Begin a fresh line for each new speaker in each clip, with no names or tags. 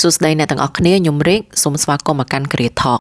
សួស្តីអ្នកទាំងអស់គ្នាខ្ញុំរេកសូមស្វាគមន៍មកកាន់ Career Talk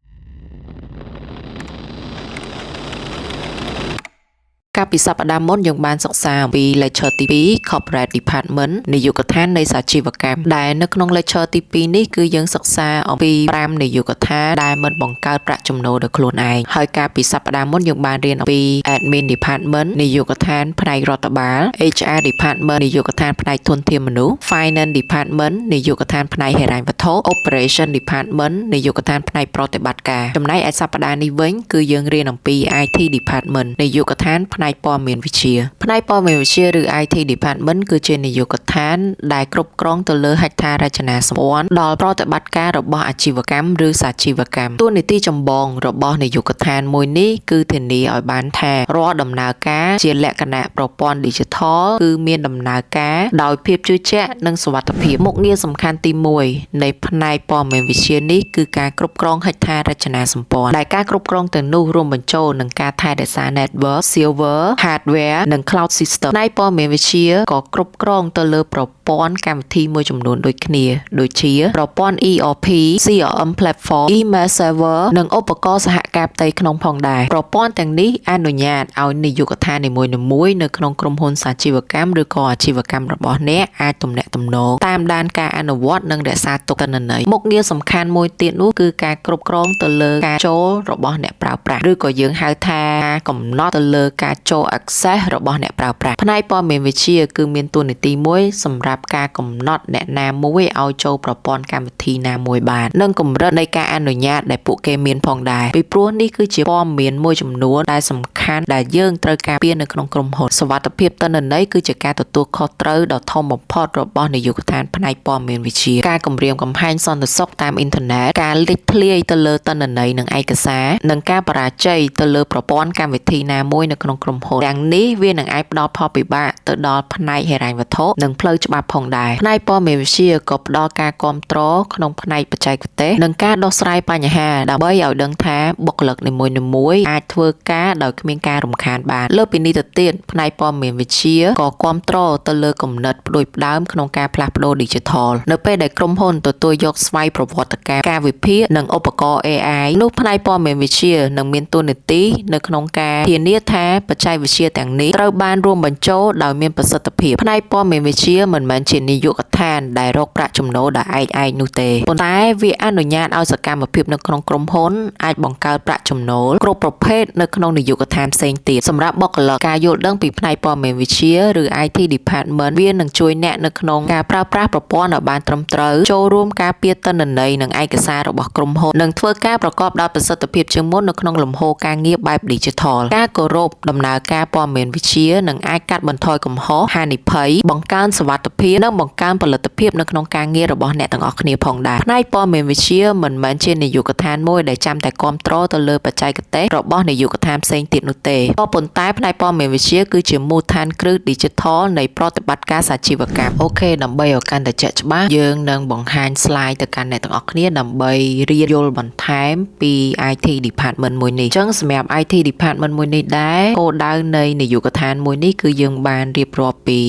កាលពីសប្តាហ៍មុនយើងបានសិក្សាអំពី Lecture ទី2 Corporate Department នាយកដ្ឋាននៃសាជីវកម្មដែលនៅក្នុង Lecture ទី2នេះគឺយើងសិក្សាអំពី5នាយកដ្ឋានដែលមិនបង្កើតប្រាក់ចំណូលដោយខ្លួនឯងហើយកាលពីសប្តាហ៍មុនយើងបានរៀនអំពី Admin Department នាយកដ្ឋានផ្នែករដ្ឋបាល HR Department នាយកដ្ឋានផ្នែកធនធានមនុស្ស Finance Department នាយកដ្ឋានផ្នែកហិរញ្ញវត្ថុ Operation Department នាយកដ្ឋានផ្នែកប្រតិបត្តិការចំណែកឯសប្តាហ៍នេះវិញគឺយើងរៀនអំពី IT Department នាយកដ្ឋានផ្នែកព័ត៌មានវិទ្យាផ្នែកព័ត៌មានវិទ្យាឬ IT Department គឺជានាយកដ្ឋានដែលគ្រប់គ្រងទៅលើហេដ្ឋារចនាសម្ព័ន្ធដល់ប្រតិបត្តិការរបស់អាជីវកម្មឬសាជីវកម្មតួនាទីចម្បងរបស់នាយកដ្ឋានមួយនេះគឺធានាឲ្យបានថារាល់ដំណើរការជាលក្ខណៈប្រព័ន្ធ Digital គឺមានដំណើរការដោយភាពជឿជាក់និងសុវត្ថិភាពមុខងារសំខាន់ទី1នៃផ្នែកព័ត៌មានវិទ្យានេះគឺការគ្រប់គ្រងហេដ្ឋារចនាសម្ព័ន្ធដែលការគ្រប់គ្រងទាំងនោះរួមបញ្ចូលនឹងការថែរក្សា Network Server Hardware និង Cloud System ផ្នែកព័ត៌មានវិទ្យាក៏គ្រប់គ្រងទៅលើប្រព័ន្ធកម្មវិធីមួយចំនួនដូចគ្នាដូចជាប្រព័ន្ធ ERP CRM Platform Email Server និងឧបករណ៍សហការផ្ទៃក្នុងផងដែរប្រព័ន្ធទាំងនេះអនុញ្ញាតឲ្យនាយកដ្ឋាននីមួយៗនៅក្នុងក្រុមហ៊ុនសាជីវកម្មឬក៏អាជីវកម្មរបស់អ្នកអាចទំនាក់ទំនងតាមដានការអនុវត្តនិងរក្សាទុកទិន្នន័យមុខងារសំខាន់មួយទៀតនោះគឺការគ្រប់គ្រងទៅលើការចូលរបស់អ្នកប្រើប្រាស់ឬក៏យើងហៅថាការកំណត់ទៅលើការចូល access របស់អ្នកប្រើប្រាស់ផ្នែកព័ត៌មានវិទ្យាគឺមានតួនាទីមួយសម្រាប់ការកំណត់អ្នកណាមួយឲ្យចូលប្រព័ន្ធកម្មវិធីណាមួយបាននិងកម្រិតនៃការអនុញ្ញាតដែលពួកគេមានផងដែរពីព្រោះនេះគឺជាព័ត៌មានមួយចំនួនដែលសំខាន់ដែលយើងត្រូវការពារនៅក្នុងក្រុមហ៊ុនសុវត្ថិភាពទិន្នន័យគឺជាការទទួលខុសត្រូវដ៏ធំបំផុតរបស់នាយកដ្ឋានផ្នែកព័ត៌មានវិទ្យាការគម្រាមកំហែងសន្តិសុខតាមអ៊ីនធឺណិតការលេចធ្លាយទៅលើទិន្នន័យនិងឯកសារនិងការបរាជ័យទៅលើប្រព័ន្ធកម្មវិធីណាមួយនៅក្នុងក្រុមហ៊ុនទាំងនេះវានឹងអាចផ្ដល់ផលពិបាកទៅដល់ផ្នែកហិរញ្ញវត្ថុនិងផ្លូវច្បាប់ផងដែរផ្នែកព័ត៌មានវិទ្យាក៏ផ្ដល់ការគាំទ្រក្នុងផ្នែកបច្ចេកទេសនិងការដោះស្រាយបញ្ហាដើម្បីឲ្យដឹងថាបុគ្គលិកនីមួយៗអាចធ្វើការដោយគ្មានការរំខានបានលើពីនេះទៅទៀតផ្នែកព័ត៌មានវិទ្យាក៏គាំទ្រទៅលើគំនិតផ្ដួចផ្ដើមក្នុងការផ្លាស់ប្ដូរ Digital នៅពេលដែលក្រុមហ៊ុនទទួលយកស្វ័យប្រវត្តិការវិភាគនិងឧបករណ៍ AI នោះផ្នែកព័ត៌មានវិទ្យានឹងមានតួនាទីនៅក្នុងការធានាថាបច្ចេកវិទ្យាទាំងនេះត្រូវបានរួមបញ្ចូលដោយមានប្រសិទ្ធភាពផ្នែកព័ត៌មានវិទ្យាមិនមែនជានាយកដ្ឋានដែលរកប្រាក់ចំណូលដោយឯកនោះទេប៉ុន្តែវាអនុញ្ញាតឲ្យសកម្មភាពនៅក្នុងក្រុមហ៊ុនអាចបង្កើតប្រាក់ចំណូលគ្រប់ប្រភេទនៅក្នុងនាយកដ្ឋានផ្សេងទៀតសម្រាប់បុគ្គលិកការយល់ដឹងពីផ្នែកព័ត៌មានវិទ្យាឬ IT Department វានឹងជួយអ្នកនៅក្នុងការប្រើប្រាស់ប្រព័ន្ធឲ្យបានត្រឹមត្រូវចូលរួមការពារទិន្នន័យនិងឯកសាររបស់ក្រុមហ៊ុននិងធ្វើការប្រកបដោយប្រសិទ្ធភាពជាងមុននៅក្នុងលំហូរការងារបែប Digital ការគោរពដំណើរការព័ត៌មានវិទ្យានឹងអាចកាត់បន្ថយកំហុសហានិភ័យបង្កើនសុវត្ថិភាពនិងបង្កើនផលិតភាពនៅក្នុងការងាររបស់អ្នកទាំងអស់គ្នាផងដែរផ្នែកព័ត៌មានវិទ្យាមិនមែនជានាយកដ្ឋានមួយដែលចាំតែគាំទ្រទៅលើបច្ចេកទេសរបស់នាយកដ្ឋានផ្សេងទៀតនោះទេក៏ប៉ុន្តែផ្នែកព័ត៌មានវិទ្យាគឺជាមូលដ្ឋានគ្រឹះ Digital នៃប្រតិបត្តិការសាជីវកម្មអូខេដើម្បីឲ្យកាន់តែជាក់ច្បាស់យើងនឹងបង្ហាញ slide ទៅកាន់អ្នកទាំងអស់គ្នាដើម្បីរៀនយល់បន្ថែមពី IT Department មួយនេះអញ្ចឹងសម្រាប់ IT Department មួយនេះដែរគោលដៅនៃនាយកដ្ឋានមួយនេះគឺយើងបានរៀបរាប់ពី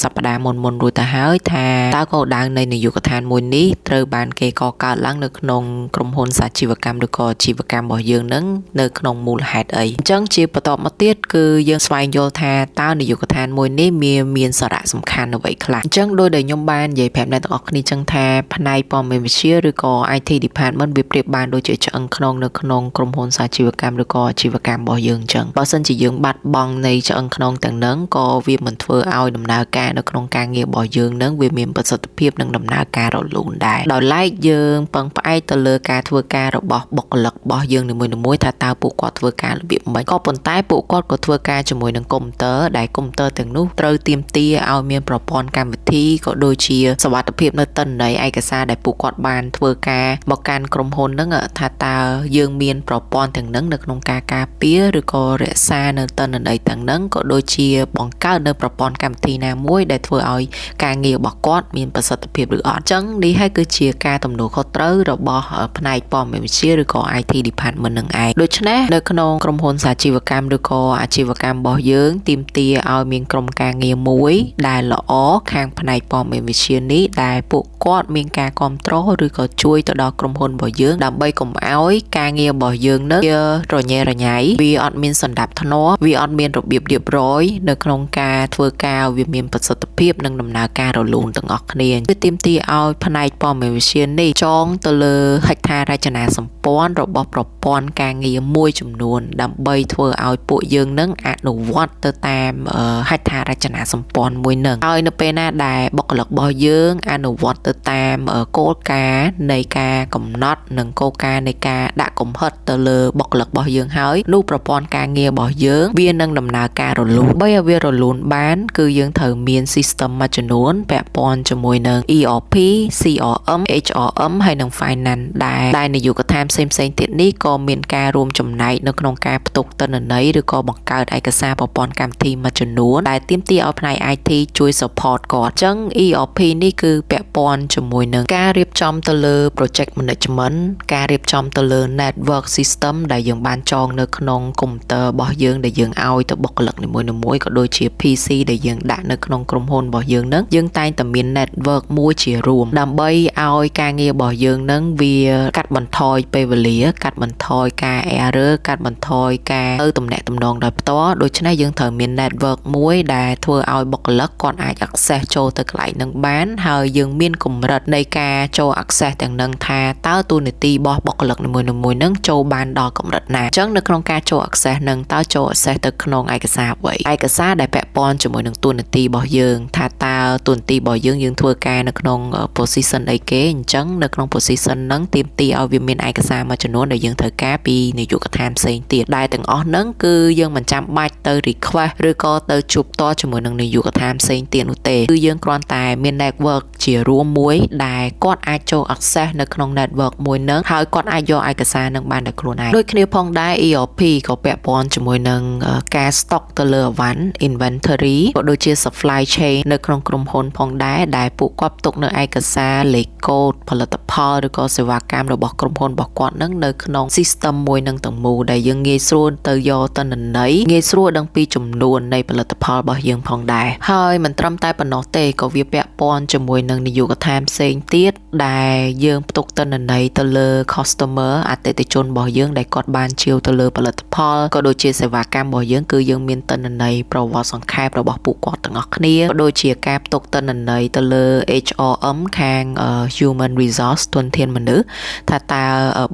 សប្តាហ៍មុនរួចទៅហើយថាតើគោលដៅនៃនាយកដ្ឋានមួយនេះត្រូវបានគេកកើតឡើងនៅក្នុងក្រុមហ៊ុនសាជីវកម្មឬក៏អាជីវកម្មរបស់យើងនឹងនៅក្នុងមូលហេតុអីអញ្ចឹងជាបន្តមកទៀតគឺយើងស្វែងយល់ថាតើនាយកដ្ឋានមួយនេះមានសារៈសំខាន់អ្វីខ្លះអញ្ចឹងដោយដែលខ្ញុំបាននិយាយប្រាប់អ្នកទាំងអស់គ្នាអញ្ចឹងថាផ្នែកព័ត៌មានវិទ្យាឬក៏ IT Department វាប្រៀបបានដូចជាឆ្អឹងខ្នងនៅក្នុងក្រុមហ៊ុនសាជីវកម្មឬក៏អាជីវកម្មរបស់យើងអញ្ចឹងបើសិនជាយើងបាត់បង់នៃឆ្អឹងខ្នងទាំងហ្នឹងក៏វាមិនធ្វើឲ្យដំណើរការនៅក្នុងការងាររបស់យើងនឹងវាមានប្រសិទ្ធភាពនិងដំណើរការរលូនដែរដោយឡែកយើងពឹងផ្អែកទៅលើការធ្វើការរបស់បុគ្គលិករបស់យើងនីមួយៗថាតើពួកគាត់ធ្វើការរបៀបម៉េចក៏ប៉ុន្តែពួកគាត់ក៏ធ្វើការជាមួយនឹងកុំព្យូទ័រដែលកុំព្យូទ័រទាំងនោះត្រូវទាមទារឲ្យមានប្រព័ន្ធកម្មវិធីក៏ដូចជាសុវត្ថិភាពនៅទិន្នន័យឯកសារដែលពួកគាត់បានធ្វើការមកកាន់ក្រុមហ៊ុនហ្នឹងថាតើយើងមានប្រព័ន្ធទាំងហ្នឹងនៅក្នុងការការពារឬក៏ ក៏រក្សានៅតនន័យទាំងហ្នឹងក៏ដូចជាបង្កើតនៅប្រព័ន្ធកម្មវិធីណាមួយដែលធ្វើឲ្យការងាររបស់គាត់មានប្រសិទ្ធភាពឬអត់ចឹងនេះហើយគឺជាការទំនួលខុសត្រូវរបស់ផ្នែកព័ត៌មានវិទ្យាឬក៏ IT department នឹងឯងដូច្នេះនៅក្នុងក្រុមហ៊ុនសាជីវកម្មឬក៏អាជីវកម្មរបស់យើងទាមទារឲ្យមានក្រុមការងារមួយដែលល្អខាងផ្នែកព័ត៌មានវិទ្យានេះដែលពួកគាត់មានការគ្រប់គ្រងឬក៏ជួយទៅដល់ក្រុមហ៊ុនរបស់យើងដើម្បីកុំឲ្យការងាររបស់យើងនឹងរញ៉េរញ៉ៃវាអត់មានសណ្ដាប់ធ្នាប់វាអត់មានរបៀបរៀបរយនៅក្នុងការធ្វើការវាមានប្រសិទ្ធភាពនិងដំណើរការរលូនទាំងអស់គ្នាវាទាមទារឲ្យផ្នែកព័ត៌មានវិទ្យានេះចងទៅលើហេដ្ឋារចនាសម្ព័ន្ធរបស់ប្រព័ន្ធការងារមួយចំនួនដើម្បីធ្វើឲ្យពួកយើងនឹងអនុវត្តទៅតាមហេដ្ឋារចនាសម្ព័ន្ធមួយនឹងហើយនៅពេលណាដែលបុគ្គលិករបស់យើងអនុវត្តទៅតាមគោលការណ៍នៃការកំណត់និងគោលការណ៍នៃការដាក់កំហិតទៅលើបុគ្គលិករបស់យើងហើយនោះប្រព័ន្ធការងាររបស់យើងវានឹងដំណើរការរលូនបើឲ្យវារលូនបានគឺយើងត្រូវមាន system មួយចំនួនពាក់ព័ន្ធជាមួយនឹង ERP CRM HRM ហើយនិង Finance ដែលនាយកដ្ឋានផ្សេងៗទៀតនេះក៏មានការរួមចំណែកនៅក្នុងការផ្ទុកទិន្នន័យឬក៏បង្កើតឯកសារប្រព័ន្ធកម្មវិធីមួយចំនួនដែលទាមទារឲ្យផ្នែក IT ជួយ support គាត់អញ្ចឹង ERP នេះគឺពាក់ព័ន្ធជាមួយនឹងការរៀបចំទៅលើ project management ការរៀបចំទៅលើ network system ដែលយើងបានចងនៅក្នុងកុំព្យូទ័ររបស់យើងដែលយើងឲ្យទៅបុគ្គលិកនីមួយៗក៏ដូចជា PC ដែលយើងដាក់នៅក្នុងក្រុមហ៊ុនរបស់យើងនឹងយើងតែងតែមាន network មួយជារួមដើម្បីឲ្យការងាររបស់យើងនឹងវាកាត់បន្ថយពេលវេលាកាត់បន្ថយការ error កាត់បន្ថយការទៅទំនាក់ទំនងដោយផ្ទាល់ដូច្នេះយើងត្រូវមាន network មួយដែលធ្វើឲ្យបុគ្គលិកគាត់អាច access ចូលទៅកន្លែងនឹងបានហើយយើងមានកម្រិតនៃការចូល access ទាំងនឹងថាតើតួនាទីរបស់បុគ្គលិកនីមួយៗនឹងចូលបានដល់កម្រិតណាអញ្ចឹងនៅក្នុងការចូល access នឹងតើចូល access ទៅក្នុងឯកសារអ្វីឯកសារដែលពាក់ព័ន្ធជាមួយនឹងតួនាទីរបស់យើងថាតើតួនាទីរបស់យើងធ្វើការនៅក្នុង position អីគេអញ្ចឹងនៅក្នុង position ហ្នឹងទាមទារឲ្យវាមានឯកសារមួយចំនួនដែលយើងត្រូវការពីនាយកដ្ឋានផ្សេងទៀតដែលទាំងអស់ហ្នឹងគឺយើងមិនចាំបាច់ទៅ request ឬក៏ទៅជួបតជាមួយនឹងនាយកដ្ឋានផ្សេងទៀតនោះទេគឺយើងគ្រាន់តែមាន network ជារួមមួយដែលគាត់អាចចូល access នៅក្នុង network មួយហ្នឹងហើយគាត់អាចយកឯកសារហ្នឹងបានដោយខ្លួនឯងដូចគ្នាផងដែរ ERP ក៏ពាក់ព័ន្ធជាមួយនឹងការ stock ទៅលើអវ៉ាន់ inventory ក៏ដូចជា supply chain នៅក្នុងក្រុមហ៊ុនផងដែរដែលពួកគាត់ផ្ទុកនៅឯកសារលេខកូដផលិតផលឬក៏សេវាកម្មរបស់ក្រុមហ៊ុនរបស់គាត់ហ្នឹងនៅក្នុង system មួយនឹងទាំងមូលដែលយើងងាយស្រួលទៅយកទិន្នន័យងាយស្រួលដឹងពីចំនួននៃផលិតផលរបស់យើងផងដែរហើយមិនត្រឹមតែប៉ុណ្ណោះទេក៏វាពាក់ព័ន្ធជាមួយនឹងនាយកដ្ឋានផ្សេងទៀតដែលយើងផ្ទុកទិន្នន័យទៅលើ customer អតិថិជនរបស់យើងដែលគាត់បានជាវទៅលើផលិតផលក៏ដូចជាសេវាកម្មរបស់យើងគឺយើងមានទិន្នន័យប្រវត្តិសង្ខេបរបស់ពួកគាត់ទាំងអស់គ្នាក៏ដូចជាការផ្ទុកទិន្នន័យទៅលើ HRM ខាង human resource ទុនធានមនុស្សថាតើ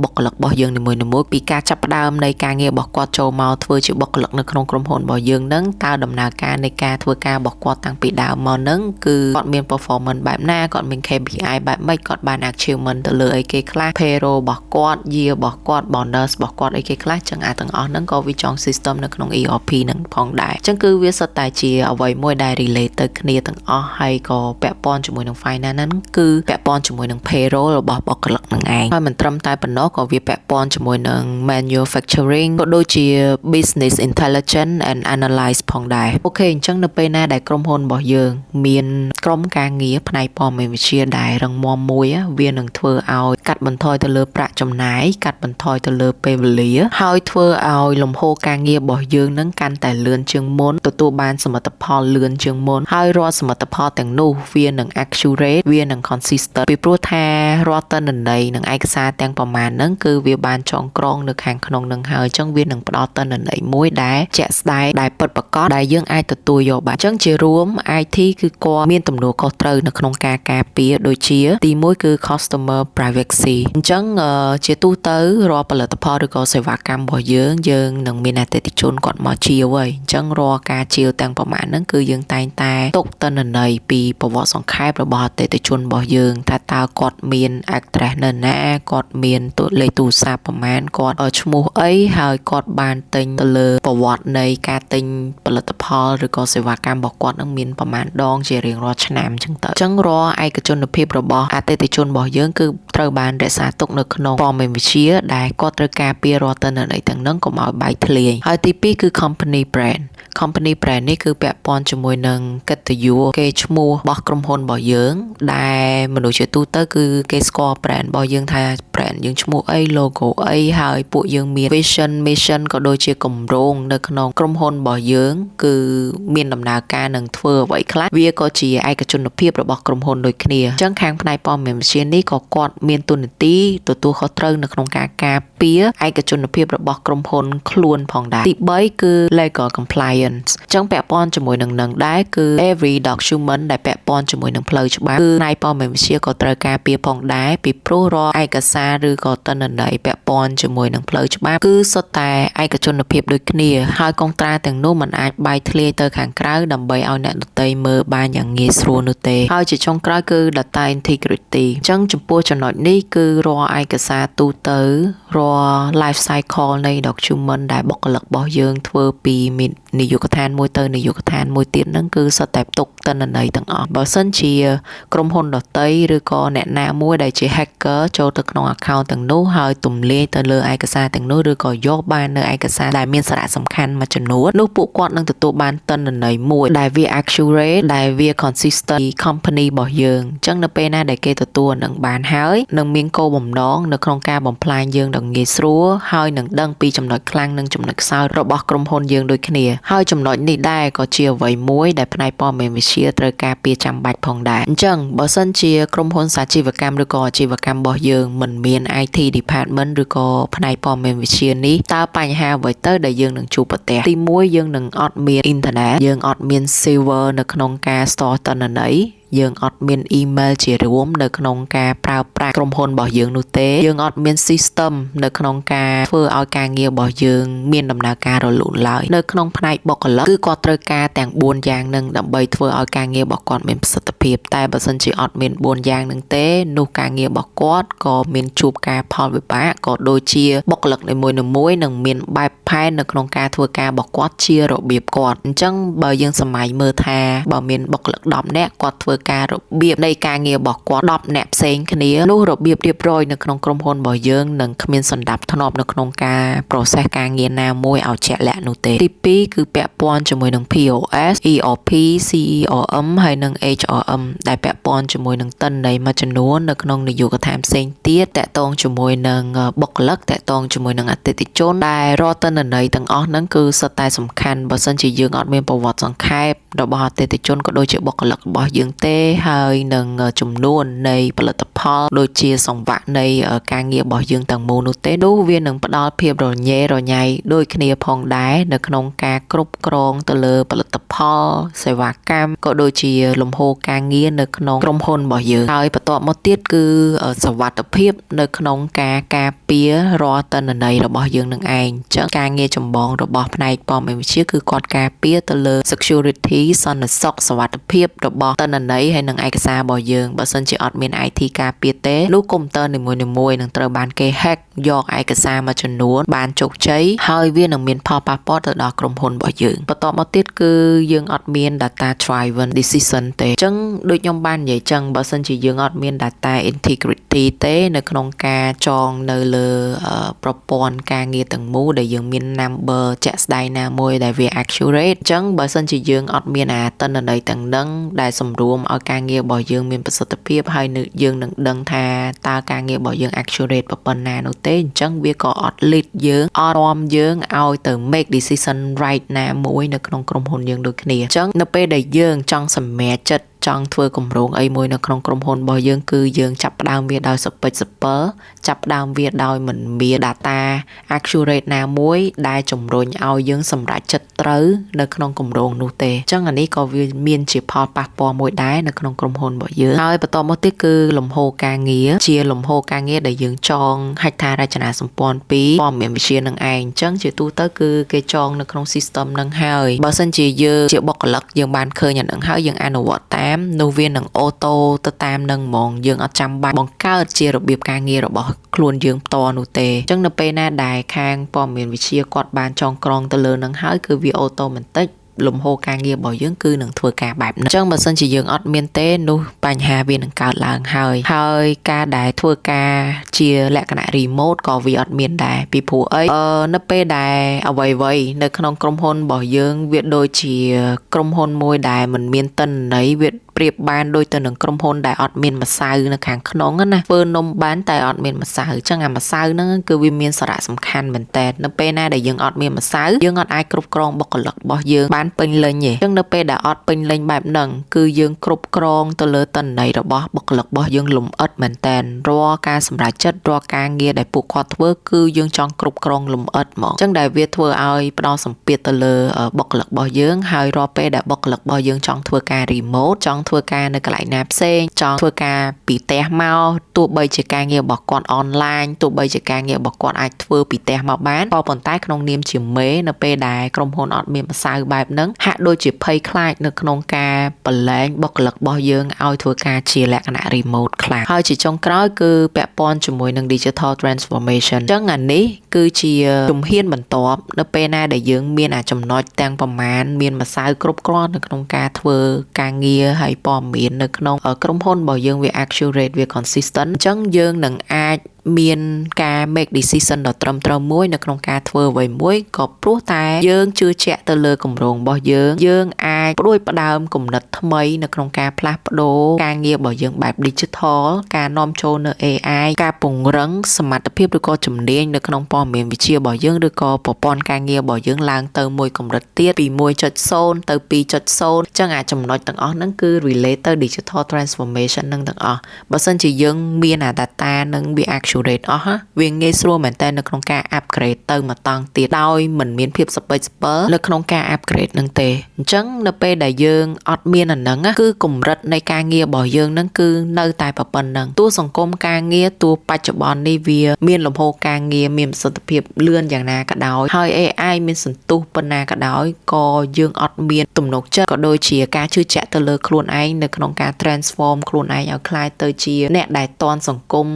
បុគ្គលិករបស់យើងនីមួយៗពីការចាប់ផ្ដើមនៃការងាររបស់គាត់ចូលមកធ្វើជាបុគ្គលិកនៅក្នុងក្រុមហ៊ុនរបស់យើងនឹងតើដំណើរការនៃការធ្វើការរបស់គាត់តាំងពីដើមមកនឹងគឺគាត់មាន performance បែបណាគាត់មាន KPI បែបម៉េចគាត់បាន achievement ទៅលើអីគេខ្លះ payroll របស់គាត់ year របស់គាត់ bonus របស់គាត់អីគេខ្លះចឹងទាំងអស់ហ្នឹងក៏វាចង system នៅក្នុង ERP ហ្នឹងផងដែរចឹងគឺវាសុទ្ធតែជាអ្វីមួយដែល relate ទៅគ្នាទាំងអស់ហើយក៏ពាក់ព័ន្ធជាមួយនឹង finance ហ្នឹងគឺពាក់ព័ន្ធជាមួយនឹង payroll របស់បុគ្គលិកហ្នឹងឯងហើយមិនត្រឹមតែប៉ុណ្ណោះក៏វាពាក់ព័ន្ធជាមួយនឹង manufacturing ក៏ដូចជា business intelligence and analyze ផងដែរអូខេអញ្ចឹងនៅពេលណាដែលក្រុមហ៊ុនរបស់យើងមានក្រុមការងារផ្នែកព័ត៌មានវិទ្យាដែលរឹងមាំមួយវានឹងធ្វើឲ្យកាត់បន្ថយទៅលើប្រាក់ចំណាយកាត់បន្ថយទៅលើពេលវេលាហើយធ្វើឲ្យលំហូរការងាររបស់យើងនឹងកាន់តែលឿនជាងមុនទទួលបានសមិទ្ធផលលឿនជាងមុនហើយរាល់សមិទ្ធផលទាំងនោះវានឹង accurate វានឹង consistent ពីព្រោះថារាល់ទិន្នន័យនិងឯកសារទាំងប្រមាណហ្នឹងគឺវាបានចងក្រងនៅខាងក្នុងនឹងហើយអញ្ចឹងវានឹងផ្ដល់ទិន្នន័យមួយដែលជាក់ស្ដែងដែលពិតប្រាកដដែលយើងអាចទទួលយកបានអញ្ចឹងជារួម IT គឺគាត់មានទំនួលខុសត្រូវនៅក្នុងការការពារដូចជាទី1គឺ customer privacy អញ្ចឹងជាទូទៅរាល់ផលិតផលឬក៏សេវាកម្មរបស់យើងនឹងមានអតិថិជនគាត់មកជាវហើយអញ្ចឹងរាល់ការជាវទាំងប្រមាណហ្នឹងគឺយើងតែងតែទុកទិន្នន័យពីប្រវត្តិសង្ខេបរបស់អតិថិជនរបស់យើងថា តើគាត់មាន address នៅណាគាត់មានលេខទូរស័ព្ទប្រហែលគាត់ឈ្មោះអីហើយគាត់បានទិញទៅលើប្រវត្តិនៃការទិញផលិតផលឬក៏សេវាកម្មរបស់គាត់នឹងមានប្រហែលដងជារៀងរាល់ឆ្នាំអញ្ចឹងទៅអញ្ចឹងរាល់ឯកជនភាពរបស់អតិថិជនរបស់យើងគឺត្រូវបានរក្សាទុកនៅក្នុងព័ត៌មានវិទ្យាដែលគាត់ត្រូវការពាររាល់ទិន្នន័យទាំងហ្នឹងកុំឲ្យបែកធ្លាយហើយទី2គឺ company brand នេះគឺពាក់ព័ន្ធជាមួយនឹងកិត្តិយសគេឈ្មោះរបស់ក្រុមហ៊ុនរបស់យើងដែលមនុស្សជាទូទៅគឺគេស្គាល់ brand របស់យើងថា brand យើងឈ្មោះអី logo អីហើយពួកយើងមាន vision mission ក៏ដូចជាគម្រោងនៅក្នុងក្រុមហ៊ុនរបស់យើងគឺមានដំណើរការនឹងធ្វើអ្វីខ្លះវាក៏ជាឯកជនភាពរបស់ក្រុមហ៊ុនដូចគ្នាអញ្ចឹងខាងផ្នែកព័ត៌មានវិទ្យានេះក៏គាត់មានតួនាទីទទួលខុសត្រូវនៅក្នុងការការពារឯកជនភាពរបស់ក្រុមហ៊ុនខ្លួនផងដែរទី3គឺ legal compliance អញ្ចឹងពាក់ព័ន្ធជាមួយនឹងដែរគឺ every document ដែលពាក់ព័ន្ធជាមួយនឹងផ្លូវច្បាប់គឺផ្នែកព័ត៌មានវិទ្យាក៏ត្រូវការពារផងដែរពីព្រោះរាល់ឯកសារឬក៏ទិន្នន័យពាក់ព័ន្ធជាមួយនឹងផ្លូវច្បាប់គឺសុទ្ធតែឯកជនភាពដូចគ្នាហើយកុងត្រាទាំងនោះมันអាចបែកធ្លាយទៅខាងក្រៅដើម្បីឲ្យអ្នកដទៃមើលបានយ៉ាងងាយស្រួលនោះទេហើយជាចុងក្រោយគឺ data integrity អញ្ចឹងចំពោះចំណុចនេះគឺរាល់ឯកសារទូទៅរាល់ life cycle នៃ document ដែលបុគ្គលិករបស់យើងធ្វើពីនាយកដ្ឋានមួយទៅនាយកដ្ឋានមួយទៀតហ្នឹងគឺសុទ្ធតែផ្ទុកទិន្នន័យទាំងអស់បើសិនជាក្រុមហ៊ុនដទៃឬក៏អ្នកណាមួយដែលជា hacker ចូលទៅក្នុង account ទាំងនោះហើយទម្លាយទៅលើឯកសារទាំងនោះឬក៏យកបាននៅឯកសារដែលមានសារៈសំខាន់មួយចំនួននោះពួកគាត់នឹងទទួលបានទិន្នន័យមួយដែលវា accurate ដែលវា consistent company របស់យើងអញ្ចឹងនៅពេលណាដែលគេទទួលនឹងបានហើយនឹងមានគោលបំណងនៅក្នុងការបំផ្លាញយើងដ៏ងាយស្រួលហើយនឹងដឹងពីចំណុចខ្លាំងនិងចំណុចខ្សោយរបស់ក្រុមហ៊ុនយើងដូចគ្នាហើយចំណុចនេះដែរក៏ជាអ្វីមួយដែលផ្នែកព័ត៌មានវិទ្យាត្រូវការពារចាំបាច់ផងដែរអញ្ចឹងបើសិនជាក្រុមហ៊ុនសាជីវកម្មឬក៏អាជីវកម្មរបស់យើងមិនមាន IT department ឬក៏ផ្នែកព័ត៌មានវិទ្យានេះតើបញ្ហាអ្វីទៅដែលយើងនឹងជួបប្រទះទី1យើងនឹងអត់មានអ៊ីនធឺណិតយើងអត់មាន server នៅក្នុងការ store ទិន្នន័យយើងអត់មាន email ជារួមនៅក្នុងការប្រើប្រាស់ក្រុមហ៊ុនរបស់យើងនោះទេយើងអត់មាន system នៅក្នុងការធ្វើឲ្យការងាររបស់យើងមានដំណើរការរលូនឡើយនៅក្នុងផ្នែកបុគ្គលិកគឺគាត់ត្រូវការទាំង4យ៉ាងនឹងដើម្បីធ្វើឲ្យការងាររបស់គាត់មានប្រសិទ្ធភាពតែបើសិនជាអត់មាន4យ៉ាងនឹងទេនោះការងាររបស់គាត់ក៏មានជួបការផលវិបាកក៏ដូចជាបុគ្គលិកនីមួយៗនឹងមានបែបផែននៅក្នុងការធ្វើការរបស់គាត់ជារបៀបគាត់អញ្ចឹងបើយើងសម័យមើលថាបើមានបុគ្គលិក10នាក់គាត់ធ្វើការរបៀបនៃការងាររបស់គាត់10នាក់ផ្សេងគ្នានោះរបៀបរៀបរយនៅក្នុងក្រុមហ៊ុនរបស់យើងនឹងគ្មានសណ្ដាប់ធ្នាប់នៅក្នុងការ process ការងារណាមួយឲ្យជាក់លាក់នោះទេទី2គឺពាក់ព័ន្ធជាមួយនឹង POS ERP CRM ហើយនិង HRM ដែលពាក់ព័ន្ធជាមួយនឹងទិន្នន័យមួយចំនួននៅក្នុងនាយកដ្ឋានផ្សេងទៀតតាក់ទងជាមួយនឹងបុគ្គលិកតាក់ទងជាមួយនឹងអតិថិជនដែលរាល់ទិន្នន័យទាំងអស់ហ្នឹងគឺសុទ្ធតែសំខាន់បើសិនជាយើងអត់មានប្រវត្តិសង្ខេបរបស់អតិថិជនក៏ដូចជាបុគ្គលិករបស់យើងទេហើយនឹងចំនួននៃផលិតផលដូចជាសង្វាក់នៃការងាររបស់យើងទាំងមូលនោះទេនោះវានឹងផ្ដល់ភាពរញ៉េរញ៉ៃដូចគ្នាផងដែរនៅក្នុងការគ្រប់គ្រងទៅលើផលិតផលសេវាកម្មក៏ដូចជាលំហូរការងារនៅក្នុងក្រុមហ៊ុនរបស់យើងហើយបន្ទាប់មកទៀតគឺសុវត្ថិភាពនៅក្នុងការការពាររាល់ទិន្នន័យរបស់យើងនឹងឯងអញ្ចឹងការងារចម្បងរបស់ផ្នែកព័ត៌មានវិទ្យាគឺគាត់ការពារទៅលើ security សន្តិសុខសុវត្ថិភាពរបស់ទិន្នន័យហើយនិងឯកសាររបស់យើងបើសិនជាអត់មាន IT ការពារទេនោះកុំព្យូទ័រនីមួយៗនឹងត្រូវបានគេ hack យកឯកសារមួយចំនួនបានជោគជ័យហើយវានឹងមានផលប៉ះពាល់ទៅដល់ក្រុមហ៊ុនរបស់យើងបន្ទាប់មកទៀតគឺយើងអត់មាន data driven decision ទេអញ្ចឹងដូចខ្ញុំបាននិយាយចឹងបើសិនជាយើងអត់មាន data integrity ទេនៅក្នុងការចងនៅលើប្រព័ន្ធការងារទាំងមូលដែលយើងមាន number ជាក់ស្ដែងណាមួយដែលវា accurate អញ្ចឹងបើសិនជាយើងអត់មានទិន្នន័យទាំងហ្នឹងដែលសម្រួមឲ្យការងាររបស់យើងមានប្រសិទ្ធភាពហើយយើងនឹងដឹងថាតើការងាររបស់យើង accurate ប៉ុណ្ណានោះទេអញ្ចឹងវាក៏អត់ lead យើងអត់នាំយើងឲ្យទៅ make decision right ណាមួយនៅក្នុងក្រុមហ៊ុនយើងដូចគ្នាអញ្ចឹងនៅពេលដែលយើងចង់សម្រេចចិត្តចង់ធ្វើគម្រោងអីមួយនៅក្នុងក្រុមហ៊ុនរបស់យើងគឺយើងចាប់ផ្ដើមវាដោយសពិចសពិលចាប់ផ្ដើមវាដោយមិនមាន data accurate ណាមួយដែលជំរុញឲ្យយើងសម្រេចចិត្តត្រូវនៅក្នុងគម្រោងនោះទេអញ្ចឹងអានេះក៏វាមានជាផលប៉ះពាល់មួយដែរនៅក្នុងក្រុមហ៊ុនរបស់យើងហើយបន្តមកទៀតគឺលំហូរការងារជាលំហូរការងារដែលយើងចងហេដ្ឋារចនាសម្ព័ន្ធពីព័ត៌មានវិទ្យានឹងឯងអញ្ចឹងជាទូទៅគឺគេចងនៅក្នុង system នឹងហើយបើសិនជាយើងជាបុគ្គលិកយើងបានឃើញអានឹងហើយយើងអនុវត្តតាម មនោះវានឹងអូតូទៅតាមនឹងហ្មងយើងអត់ចាំបាច់បង្កើតជារបៀបការងាររបស់ខ្លួនយើងផ្ទាល់នោះទេអញ្ចឹងនៅពេលណាដែលខាងព័ត៌មានវិទ្យាគាត់បានចងក្រងទៅលើនឹងហើយគឺវាអូតូម៉ាទិកលំហូរការងាររបស់យើងគឺនឹងធ្វើការបែបហ្នឹងអញ្ចឹងបើសិនជាយើងអត់មានទេនោះបញ្ហាវានឹងកើតឡើងហើយការដែលធ្វើការជាលក្ខណៈ remote ក៏វាអត់មានដែរពីព្រោះអីនៅពេលដែលអ្វីៗនៅក្នុងក្រុមហ៊ុនរបស់យើងវាដូចជាក្រុមហ៊ុនមួយដែលមិនមានទិន្នន័យវាប្រៀបបានដូចទៅនឹងក្រុមហ៊ុនដែលអត់មានម្សៅនៅខាងក្នុងណាធ្វើនំបានតែអត់មានម្សៅអញ្ចឹងអាម្សៅហ្នឹងគឺវាមានសារៈសំខាន់មែនតើនៅពេលណាដែលយើងអត់មានម្សៅយើងអត់អាចគ្រប់គ្រងបុគ្គលិករបស់យើងបានពេញលេញទេអញ្ចឹងនៅពេលដែលអត់ពេញលេញបែបហ្នឹងគឺយើងគ្រប់គ្រងទៅលើតន័យរបស់បុគ្គលិករបស់យើងលំអិតមែនតើរាល់ការសម្រេចចិត្តរាល់ការងារដែលពួកគាត់ធ្វើគឺយើងចង់គ្រប់គ្រងលំអិតហ្មងអញ្ចឹងដែលវាធ្វើឲ្យផ្ដោតសម្ពាធទៅលើបុគ្គលិករបស់យើងហើយរាល់ពេលដែលបុគ្គលិករបស់យើងចង់ធ្វើការ remote ចង់ធ្វើការនៅកន្លែងណាផ្សេងចង់ធ្វើការពីផ្ទះមកទោះបីជាការងាររបស់គាត់អនឡាញទោះបីជាការងាររបស់គាត់អាចធ្វើពីផ្ទះមកបានក៏ប៉ុន្តែក្នុងនាមជាមេនៅពេលដែលក្រុមហ៊ុនអត់មានម្សៅបែបហ្នឹងហាក់ដូចជាភ័យខ្លាចនៅក្នុងការបលែងបុគ្គលិករបស់យើងឲ្យធ្វើការជាលក្ខណៈ remote ខ្លះហើយជាចុងក្រោយគឺពាក់ព័ន្ធជាមួយនឹង digital transformation អញ្ចឹងអានេះគឺជាជំហានបន្ទាប់នៅពេលណាដែលយើងមានចំណុចទាំងប្រមាណមានម្សៅគ្រប់គ្រាន់នៅក្នុងការធ្វើការងារហើយព័ត៌មាននៅក្នុងក្រុមហ៊ុនរបស់យើងវា accurate វា consistent អញ្ចឹងយើងនឹងអាចមានការ make decision ដ៏ត្រឹមត្រូវមួយនៅក្នុងការធ្វើអ្វីមួយក៏ព្រោះតែយើងជឿជាក់ទៅលើគម្រោងរបស់យើងអាចផ្ដួចផ្ដើមគំនិតថ្មីនៅក្នុងការផ្លាស់ប្ដូរការងាររបស់យើងបែប digital ការនាំចូលនៅ AI ការពង្រឹងសមត្ថភាពឬក៏ជំនាញនៅក្នុងព័ត៌មានវិទ្យារបស់យើងឬក៏ប្រព័ន្ធការងាររបស់យើងឡើងទៅមួយកម្រិតទៀតពី 1.0 ទៅ 2.0 អញ្ចឹងចំណុចទាំងអស់ហ្នឹងគឺ relate ទៅ digital transformation នឹងទាំងអស់បើសិនជាយើងមានdata នឹងវា accurate អស់វាងាយស្រួលមែនតើនៅក្នុងការ upgrade ទៅមួយតង់ទៀតដោយមិនមានភាពសពេចស្ពិលនៅក្នុងការ upgrade នឹងទេអញ្ចឹងនៅពេលដែលយើងអត់មានអាហ្នឹងគឺកម្រិតនៃការងាររបស់យើងហ្នឹងគឺនៅតែប៉ុណ្្នឹងទោះសង្គមការងារទោះបច្ចុប្បន្ននេះវាមានលំហូរការងារមានប្រសិទ្ធភាពលឿនយ៉ាងណាក៏ដោយហើយ AI មានសន្ទុះប៉ុណ្ណាក៏ដោយក៏យើងអត់មានទំនុកចិត្តក៏ដូចជាការជឿជាក់ទៅលើខ្លួនឯងនៅក្នុងការ transform ខ្លួនឯងឲ្យក្លាយទៅជាអ្នកដែលតន់សង្គម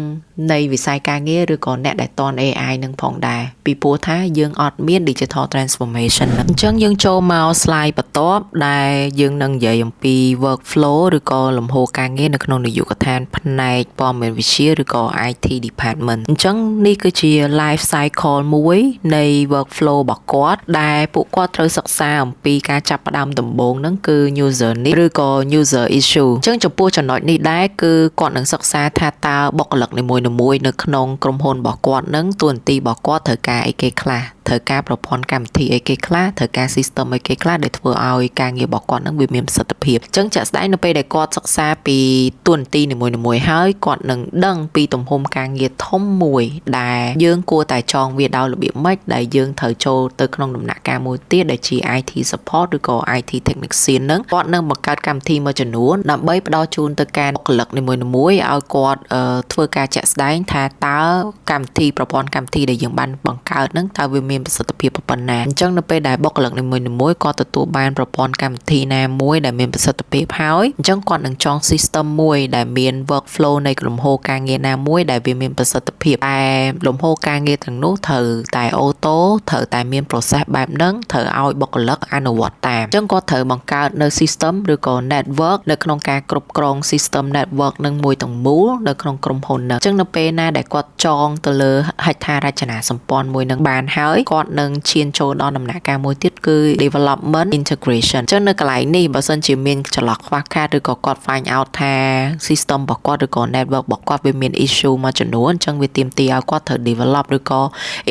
នៃវិស័យការងារឬក៏អ្នកដែលតន់ AI នឹងផងដែរពីព្រោះថាយើងអត់មាន digital transformation ហ្នឹងអញ្ចឹងយើងចូលមក slide បន្ទាប់ដែលយើងនឹងនិយាយអំពី workflow ឬក៏លំហូរការងារនៅក្នុងនាយកដ្ឋានផ្នែកព័ត៌មានវិទ្យាឬក៏ IT department អញ្ចឹងនេះគឺជា life cycle មួយនៃ workflow របស់គាត់ដែលពួកគាត់ត្រូវសិក្សាអំពីការចាប់ផ្ដើមដំបូងហ្នឹងគឺ user need ឬក៏ user issue អញ្ចឹងចំពោះចំណុចនេះដែរគឺគាត់នឹងសិក្សាថាតើបុគ្គលិកនីមួយៗនៅក្នុងក្រុមហ៊ុនរបស់គាត់នឹងតួនាទីរបស់គាត់ត្រូវការអីគេខ្លះត្រូវការប្រព័ន្ធកម្មវិធីអីគេខ្លះត្រូវការ system អីគេខ្លះដែលធ្វើឲ្យការងាររបស់គាត់នឹងវាមានប្រសិទ្ធភាពអញ្ចឹងចាក់ស្ដែងនៅពេលដែលគាត់សិក្សាពីតួនាទីនីមួយៗហើយគាត់នឹងដឹងពីទំហំការងារធំមួយដែលយើងគួរតែចងវាដោយរបៀបម៉េចដែលយើងត្រូវចូលទៅក្នុងដំណាក់កាលមួយទៀតដែលជា IT support ឬក៏ IT technician នឹងគាត់នឹងបង្កើតកម្មវិធីមួយចំនួនដើម្បីផ្ដល់ជូនទៅការបុគ្គលិកនីមួយៗឲ្យគាត់ធ្វើការចាក់ស្ដែងថាតើកម្មវិធីប្រព័ន្ធកម្មវិធីដែលយើងបានបង្កើតនឹងតើវាមានប្រសិទ្ធភាពប៉ុណ្ណាអញ្ចឹងនៅពេលដែលបុគ្គលិកនីមួយៗគាត់ទទួលបានប្រព័ន្ធកម្មវិធីណាមួយដែលមានប្រសិទ្ធភាពហើយអញ្ចឹងគាត់នឹងចង system មួយដែលមាន workflow នៃលំហូរការងារណាមួយដែលវាមានប្រសិទ្ធភាពតែលំហូរការងារទាំងនោះត្រូវតែអូតូត្រូវតែមាន process បែបហ្នឹងត្រូវឲ្យបុគ្គលិកអនុវត្តតាមអញ្ចឹងគាត់ត្រូវបង្កើតនៅ system ឬក៏ network នៅក្នុងការគ្រប់គ្រង system network នឹងមួយទាំងមូលនៅក្នុងក្រុមហ៊ុនហ្នឹងអញ្ចឹងនៅពេលណាដែលគាត់ចងទៅលើហេដ្ឋារចនាសម្ព័ន្ធមួយនឹងបានហើយគាត់នឹងឈានចូលដល់ដំណាក់កាលមួយទៀតគឺ development integration អញ្ចឹងនៅកន្លែងនេះបើសិនជាមានចន្លោះខ្វះខាតឬក៏គាត់ find out ថា system របស់គាត់ឬក៏ network របស់គាត់វាមាន issue មួយចំនួនអញ្ចឹងវាទាមទារឲ្យគាត់ត្រូវ develop ឬក៏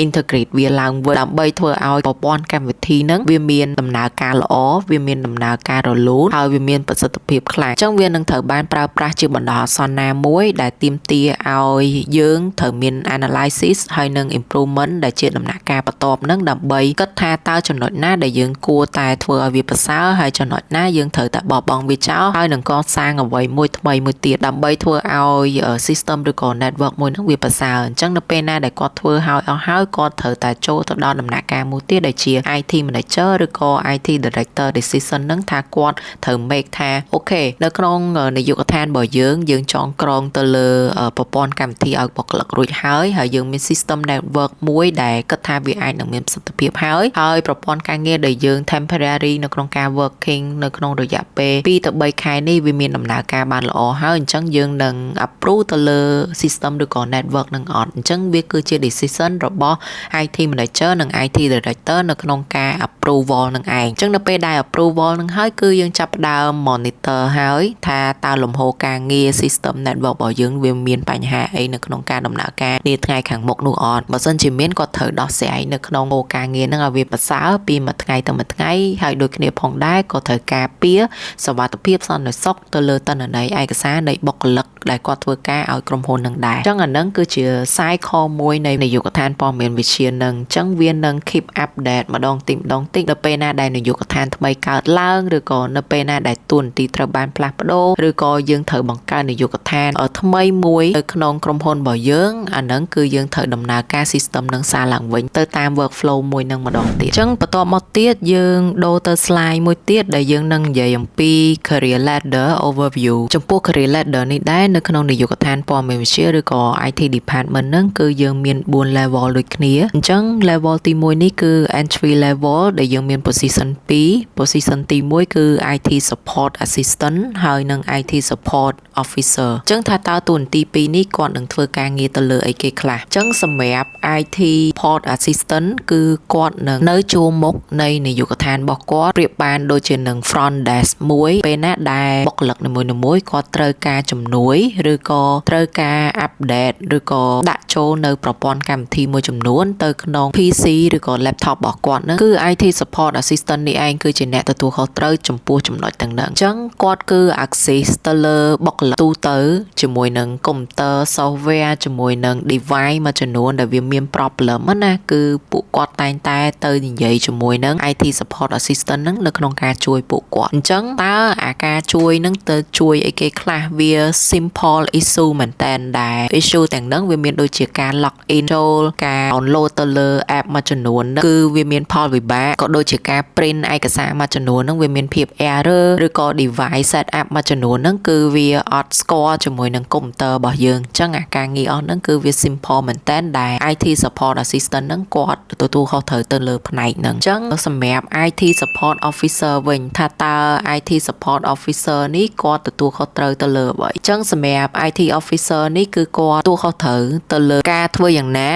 integrate វាឡើងវិញដើម្បីធ្វើឲ្យប្រព័ន្ធកម្មវិធីហ្នឹងវាមានដំណើរការល្អវាមានដំណើរការរលូនហើយវាមានប្រសិទ្ធភាពខ្លាំងអញ្ចឹងវានឹងត្រូវបានប្រើប្រាស់ជាបណ្ដោះអាសន្នណាមួយដែលទាមទារឲ្យយើង យើងត្រូវមាន analysis ហើយនឹង improvement ដែលជាដំណាក់ការបន្ទាប់ហ្នឹងដើម្បីគិតថាតើចំណុចណាដែលយើងគួរតែធ្វើឲ្យវាប្រសើរហើយចំណុចណាយើងត្រូវតែបោះបង់វាចោលហើយនឹងកសាងអ្វីមួយថ្មីមួយទៀតដើម្បីធ្វើឲ្យ system ឬក៏ network មួយហ្នឹងវាប្រសើរអញ្ចឹងនៅពេលណាដែលគាត់ធ្វើឲ្យអស់ហើយគាត់ត្រូវតែចូលទៅដល់ដំណាក់ការមួយទៀតដែលជា IT manager ឬក៏ IT director decision ហ្នឹងថាគាត់ត្រូវ make ថាអូខេនៅក្នុងនាយកដ្ឋានរបស់យើងចងក្រងទៅលើប្រព័ន្ធកម្មវិធីឲ្យបុគ្គលិករួចហើយយើងមាន system network មួយដែលគិតថាវាអាចនឹងមានប្រសិទ្ធភាពហើយប្រព័ន្ធការងារដែលយើង temporary នៅក្នុងការ working នៅក្នុងរយៈពេល2ទៅ3ខែនេះវាមានដំណើរការបានល្អហើយអញ្ចឹងយើងនឹង approve ទៅលើ system ឬក៏ network នឹងអត់អញ្ចឹងវាគឺជា decision របស់ IT manager និង IT director នៅក្នុងការ approval នឹងឯងអញ្ចឹងនៅពេលដែល approval នឹងហើយគឺយើងចាប់ផ្ដើម monitor ហើយថាតើលំហូរការងារ system network របស់យើងវាមានបញ្ហាអីនៅក្នុងការដំណើរការនាថ្ងៃខាងមុខនោះអត់បើសិនជាមានក៏ត្រូវដោះស្រាយនៅក្នុងហូរការងារហ្នឹងឲ្យវាប្រសើរពីមួយថ្ងៃទៅមួយថ្ងៃហើយដូចគ្នាផងដែរក៏ត្រូវការពារសុវត្ថិភាពសន្តិសុខទៅលើតនន័យឯកសារនៃបុគ្គលិកដែលគាត់ធ្វើការឲ្យក្រុមហ៊ុននឹងដែរអញ្ចឹងអាហ្នឹងគឺជា cycle មួយនៃនាយកដ្ឋានព័ត៌មានវិទ្យានឹងអញ្ចឹងវានឹង keep update ម្ដងតិចដល់ពេលណាដែលនាយកដ្ឋានថ្មីកើតឡើងឬក៏នៅពេលណាដែលតួនាទីត្រូវបានផ្លាស់ប្ដូរឬក៏យើងត្រូវបង្កើតនាយកដ្ឋានថ្មីមួយនៅក្នុងក្រុមហ៊ុនរបស់យើងអាហ្នឹងគឺយើងត្រូវដំណើរការ system នឹងសារឡើងវិញទៅតាម workflow មួយនឹងម្ដងទៀតអញ្ចឹងបន្ទាប់មកទៀតយើងដូរទៅ slide មួយទៀតដែលយើងនឹងនិយាយអំពី career ladder overview ចំពោះ career ladder នេះដែរនៅក្នុងនាយកដ្ឋានព័ត៌មានវិទ្យាឬក៏ IT department ហ្នឹងគឺយើងមាន4 level ដូចគ្នាអញ្ចឹង level ទី1នេះគឺ entry level ដែលយើងមាន position 2 position ទី1គឺ IT support assistant ហើយនិង IT support officer អញ្ចឹងថាតើតួនាទី2នេះគាត់នឹងធ្វើការងារទៅលើអីគេខ្លះអញ្ចឹងសម្រាប់ IT support assistant គឺគាត់នឹងនៅជួរមុខនៃនាយកដ្ឋានរបស់គាត់ប្រៀបបានដូចជានឹង front desk មួយពេលណាដែលបុគ្គលិកនីមួយៗគាត់ត្រូវការជំនួយឬក៏ត្រូវការ update ឬក៏ដាក់ចូលនៅប្រព័ន្ធកម្មវិធីមួយចំនួនទៅក្នុង PC ឬក៏ laptop របស់គាត់ហ្នឹងគឺ IT support assistant នេះឯងគឺជាអ្នកទទួលខុសត្រូវចំពោះចំណុចទាំងហ្នឹងអញ្ចឹងគាត់គឺ access ទៅលើបុគ្គលិកទូទៅជាមួយនឹង computer software ជាមួយនឹង device មួយចំនួនដែលវាមាន problem ណាគឺពួកគាត់តែងតែទៅនិយាយជាមួយនឹង IT support assistant ហ្នឹងនៅក្នុងការជួយពួកគាត់អញ្ចឹងតើអាការជួយហ្នឹងទៅជួយអីគេខ្លះវា simple issue មែនតើដែរ issue ទាំងហ្នឹងវាមានដូចជាការ log in ចូលការ download ទៅលើ app មួយចំនួនគឺវាមានផលវិបាកក៏ដូចជាការ print ឯកសារមួយចំនួនហ្នឹងវាមានភាព error ឬក៏ device set up មួយចំនួនហ្នឹងគឺវាអត់ស្គាល់ជាមួយនឹង computer របស់យើងអញ្ចឹងអាការងារអស់ហ្នឹងគឺវា simple មែនតើដែល IT support assistant ហ្នឹងគាត់ទទួលខុសត្រូវទៅលើផ្នែកហ្នឹងអញ្ចឹងសម្រាប់ IT support officer វិញថាតើ IT support officer នេះគាត់ទទួលខុសត្រូវទៅលើអ្វីអញ្ចឹងសម្រាប់ IT officer នេះគឺគាត់ទទួលខុសត្រូវទៅលើការធ្វើយ៉ាងណា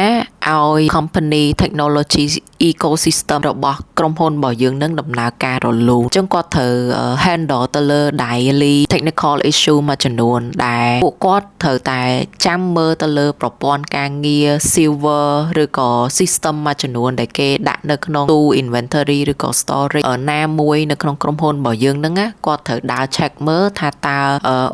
ឲ្យ company technology ecosystem របស់ក្រុមហ៊ុនរបស់យើងនឹងដំណើរការរលូនអញ្ចឹងគាត់ត្រូវ handle ទៅលើ daily technical issue មួយចំនួនដែលពួកគាត់ត្រូវតែចាំមើលទៅលើប្រព័ន្ធការងារ server ឬក៏ system មួយចំនួនដែលគេដាក់នៅក្នុងទូ inventory ឬក៏ storage ណាមួយនៅក្នុងក្រុមហ៊ុនរបស់យើងហ្នឹងណាគាត់ត្រូវដើរ check មើលថាតើ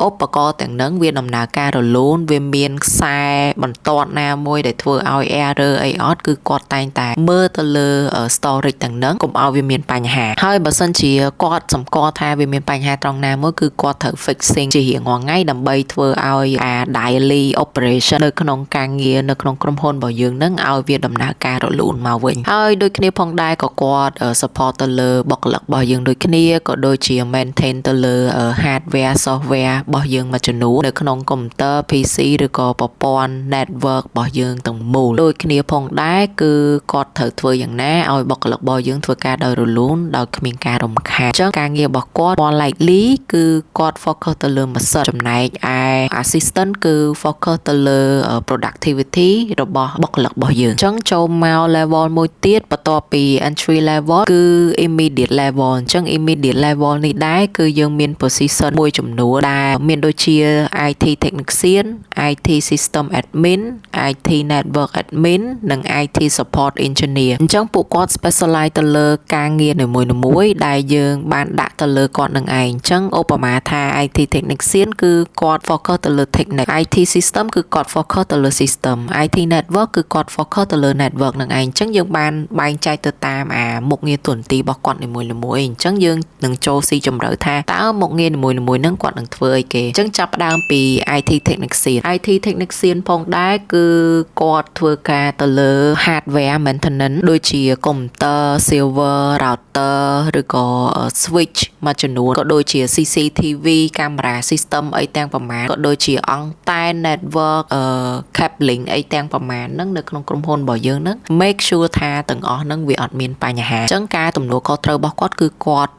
ឧបករណ៍ទាំងហ្នឹងវាដំណើរការរលូនវាមានខ្សែបន្ទាត់ណាមួយដែលធ្វើឲ្យ error អីអត់គឺគាត់តែងតែមើលទៅលើ storage ទាំងហ្នឹងកុំឲ្យវាមានបញ្ហាហើយបើសិនជាគាត់សម្គាល់ថាវាមានបញ្ហាត្រង់ណាមួយគឺគាត់ត្រូវ fixing ជារៀងរាល់ថ្ងៃដើម្បីធ្វើឲ្យអា daily operation នៅក្នុងការងារនៅក្នុងក្រុមហ៊ុនរបស់យើងហ្នឹងឲ្យវាដំណើរការរលូនមកវិញហើយដូចគ្នាផងដែរក៏គាត់ support ទៅលើបុគ្គលិករបស់យើងដូចគ្នាក៏ដូចជា maintain ទៅលើ hardware software របស់យើងមួយចំនួននៅក្នុង computer PC ឬក៏ប្រព័ន្ធ network របស់យើងទាំងមូលដូចគ្នាផងដែរគឺគាត់ត្រូវធ្វើយ៉ាងណាឲ្យបុគ្គលិករបស់យើងធ្វើការដោយរលូនដោយគ្មានការរំខានអញ្ចឹងការងាររបស់គាត់ more likely គឺគាត់ focus ទៅលើ machine ចំណែកឯ assistant គឺ focus ទៅលើ productivity របស់បុគ្គលិករបស់យើងអញ្ចឹងចូលមក level មួយទៀតបន្ទាប់ពី entry level គឺ immediate level អញ្ចឹង immediate level នេះដែរគឺយើងមាន position មួយចំនួនដែលមានដូចជា IT technician IT system admin IT network admin admin និង IT support engineer អញ្ចឹងពួកគាត់ specialize ទៅលើការងារនីមួយៗដែលយើងបានដាក់ទៅលើគាត់នឹងឯងអញ្ចឹងឧបមាថា IT technician គឺគាត់ focus ទៅលើ technique IT system គឺគាត់ focus ទៅលើ system IT network គឺគាត់ focus ទៅលើ network នឹងឯងអញ្ចឹងយើងបានបែងចែកទៅតាមមុខងារតួនាទីរបស់គាត់នីមួយៗអញ្ចឹងយើងនឹងចូលស៊ីជម្រៅថាតើមុខងារនីមួយៗហ្នឹងគាត់នឹងធ្វើអីគេអញ្ចឹងចាប់ផ្ដើមពី IT technician ផងដែរគឺគាត់ធ្វើការទៅលើ hardware maintenance ដូចជា computer server router ឬក៏ switch មួយចំនួនក៏ដូចជា CCTV camera system អីទាំងប្រមាណក៏ដូចជាអង្គតែន network cabling អីទាំងប្រមាណហ្នឹងនៅក្នុងក្រុមហ៊ុនរបស់យើងហ្នឹង make sure ថាទាំងអស់ហ្នឹងវាអត់មានបញ្ហាអញ្ចឹងការទំនួលខុសត្រូវរបស់គាត់គឺគាត់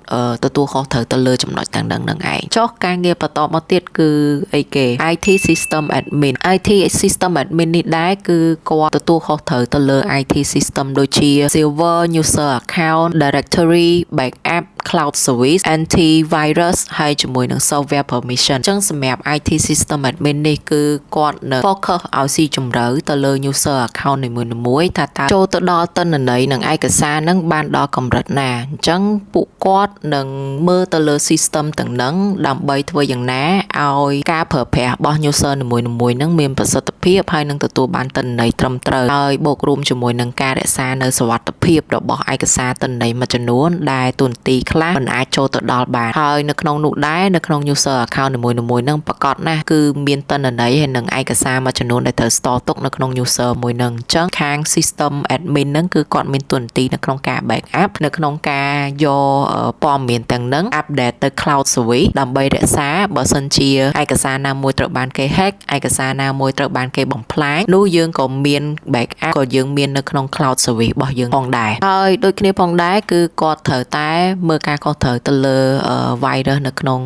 ទទួលខុសត្រូវទៅលើចំណុចទាំងហ្នឹងឯងចុះការងារបន្តមកទៀតគឺអីគេ IT system admin នេះដែរគឺគាត់ទទួលខុសត្រូវទៅលើ IT system ដូចជា server user account directory backup cloud service antivirus ហើយជាមួយនឹង software permission អញ្ចឹងសម្រាប់ IT system admin នេះគឺគាត់នៅ focus ឲ្យស៊ីជម្រៅទៅលើ user account នីមួយៗថាតើចូលទៅដល់ទិន្នន័យនិងឯកសារហ្នឹងបានដល់កម្រិតណាអញ្ចឹងពួកគាត់នឹងមើលទៅលើ system ទាំងហ្នឹងដើម្បីធ្វើយ៉ាងណាឲ្យការប្រើប្រាស់របស់ user នីមួយៗហ្នឹងមានប្រសិទ្ធភាពហើយនឹងទទួលបានទិន្នន័យត្រឹមត្រូវហើយបូករួមជាមួយនឹងការរក្សានៅសុវត្ថិភាពរបស់ឯកសារទិន្នន័យមួយចំនួនដែលទូនទីខ្លះមិនអាចចូលទៅដល់បានហើយនៅក្នុងនោះដែរនៅក្នុង user account នីមួយៗហ្នឹងប្រកាសណាស់គឺមានទិន្នន័យហើយនឹងឯកសារមួយចំនួនដែលត្រូវ store ទុកនៅក្នុង user មួយហ្នឹងអញ្ចឹងខាង system admin ហ្នឹងគឺគាត់មានទូនទីនៅក្នុងការ backup នៅក្នុងការយកព័ត៌មានទាំងហ្នឹង update ទៅ cloud service ដើម្បីរក្សាបើសិនជាឯកសារណាមួយត្រូវបានគេ hack ឯកសារណាមួយត្រូវបានគេបំផ្លាញនោះយើងក៏មាន backup ក៏យើងមាននៅក្នុង cloud service របស់យើងផងដែរហើយដូចគ្នាផងដែរគឺគាត់ត្រូវតែមើលការខុសត្រូវទៅលើ virus នៅក្នុង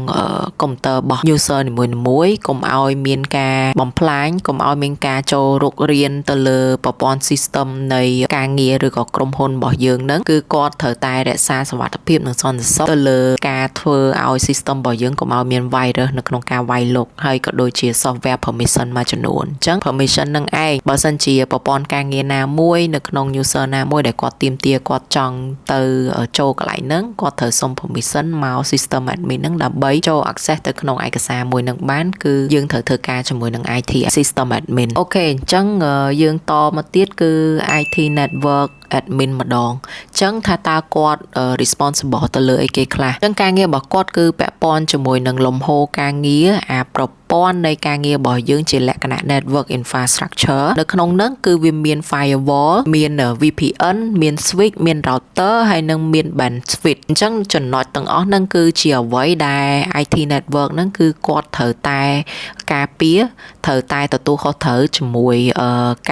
កុំព្យូទ័ររបស់ user នីមួយៗកុំឲ្យមានការបំផ្លាញកុំឲ្យមានការចូលរុករានទៅលើប្រព័ន្ធ system នៃការងារឬក៏ក្រុមហ៊ុនរបស់យើងហ្នឹងគឺគាត់ត្រូវតែរក្សាសុវត្ថិភាពនិងសន្តិសុខទៅលើការធ្វើឲ្យ system របស់យើងកុំឲ្យមាន virus នៅក្នុងការវាយលុកហើយក៏ដូចជា software permission មួយចំនួនអញ្ចឹង permission នឹងឯងបើសិនជាប្រព័ន្ធការងារណាមួយនៅក្នុង user ណាមួយដែលគាត់ទាមទារគាត់ចង់ទៅចូលកន្លែងហ្នឹងគាត់ត្រូវសុំ permission មក system admin ហ្នឹងដើម្បីចូល access ទៅក្នុងឯកសារមួយហ្នឹងបានគឺយើងត្រូវធ្វើការជាមួយនឹង IT system admin អូខេអញ្ចឹងយើងតមកទៀតគឺ IT network admin ម្ដងអញ្ចឹងថាតើគាត់ responsible ទៅលើអីគេខ្លះអញ្ចឹងការងាររបស់គាត់គឺពាក់ព័ន្ធជាមួយនឹងលំហូរការងារប្រព័ន្ធនៃការងាររបស់យើងជាលក្ខណៈ network infrastructure នៅក្នុងហ្នឹងគឺវាមាន firewall មាន VPN មាន switch មាន router ហើយនឹងមាន bandwidth អញ្ចឹងចំណុចទាំងអស់ហ្នឹងគឺជាអ្វីដែល IT network ហ្នឹងគឺគាត់ត្រូវតែការពារត្រូវតែទទួលខុសត្រូវជាមួយ